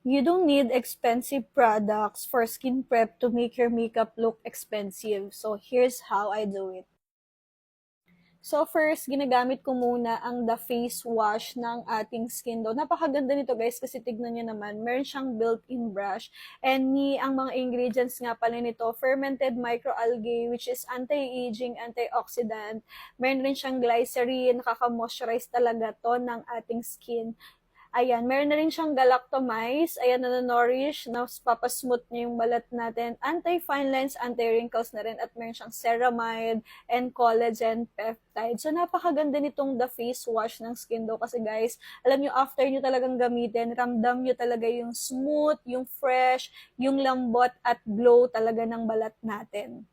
You don't need expensive products for skin prep to make your makeup look expensive. So, here's how I do it. So first, ginagamit ko muna ang The Face Wash ng ating Skin Dough. Napakaganda nito guys kasi tignan nyo naman, meron siyang built-in brush. And ang mga ingredients nga pala nito, fermented microalgae which is anti-aging, antioxidant. Meron rin siyang glycerin, nakaka-moisturize talaga to ng ating skin. Ayan, meron na rin siyang galactomyces. Ayan, nanonourish, papasmooth niya yung balat natin. Anti-fine lines, anti-wrinkles na rin. At meron siyang ceramide and collagen peptide. So, napakaganda nitong The Face Wash ng Skin Dough. Kasi guys, alam nyo, after nyo talagang gamitin, ramdam nyo talaga yung smooth, yung fresh, yung lambot at glow talaga ng balat natin.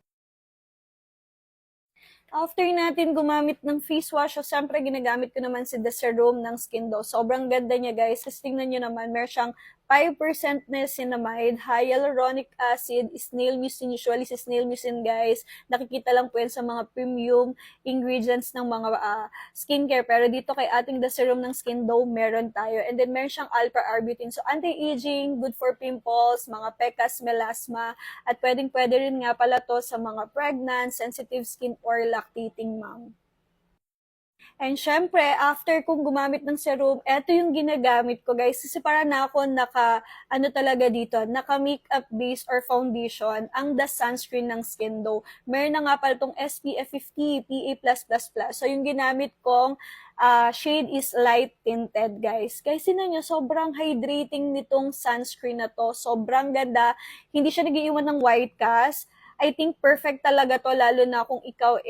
After natin gumamit ng face wash, so siyempre ginagamit ko naman si The Serum ng Skin Dough. Sobrang ganda niya guys. Kasi tingnan nyo naman, meron siyang 5% niacinamide, hyaluronic acid, snail mucin. Usually si snail mucin guys, nakikita lang po yan sa mga premium ingredients ng mga skincare. Pero dito kay ating The Serum ng Skin Dough, meron tayo. And then meron siyang alpha-arbutin. So anti-aging, good for pimples, mga pecas, melasma. At pwedeng-pwede rin nga pala to sa mga pregnant, sensitive skin, or lactating mom. And syempre, after kong gumamit ng serum, eto yung ginagamit ko guys. Kasi para na ako talaga dito, naka makeup base or foundation, ang the sunscreen ng Skin Dough. Meron na nga pala itong SPF 50, PA+++. So yung ginamit kong shade is light tinted guys. Kasi nyo, sobrang hydrating nitong sunscreen na to. Sobrang ganda. Hindi siya nag-iiwan ng white cast. I think perfect talaga to, lalo na kung ikaw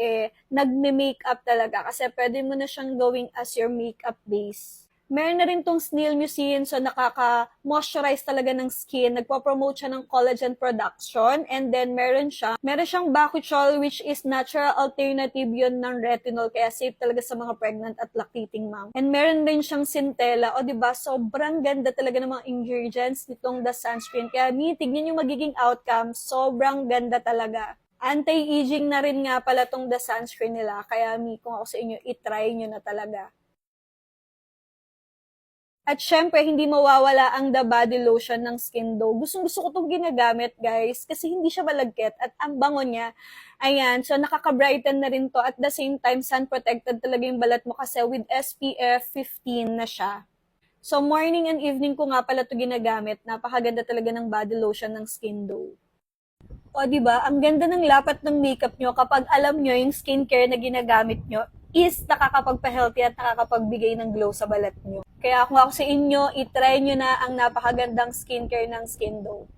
nagme-makeup talaga kasi pwede mo na siyang gawing as your makeup base. Meron na rin tong snail mucin, so nakaka-moisturize talaga ng skin. Nagpo-promote siya ng collagen production. And then meron siyang bakuchiol which is natural alternative yun ng retinol. Kaya safe talaga sa mga pregnant at lactating mom. And meron rin siyang centella. O diba, sobrang ganda talaga ng mga ingredients nitong the sunscreen. Kaya tignan yung magiging outcome. Sobrang ganda talaga. Anti-aging na rin nga pala tong the sunscreen nila. Kaya kung ako sa inyo, itry nyo na talaga. At syempre, hindi mawawala ang The Body Lotion ng Skin Dough. Gusto ko itong ginagamit, guys, kasi hindi siya malagkit at ang bango niya. Ayan, so nakaka-brighten na rin to. At the same time, sun protected talaga yung balat mo kasi with SPF 15 na siya. So morning and evening ko nga pala ito ginagamit. Napakaganda talaga ng body lotion ng Skin Dough. O, di ba? Ang ganda ng lapat ng makeup nyo kapag alam nyo yung skincare na ginagamit nyo is nakakapagpa-healthy at nakakapagbigay ng glow sa balat nyo. Kaya kung ako sa inyo, itry nyo na ang napakagandang skincare ng Skin Dough.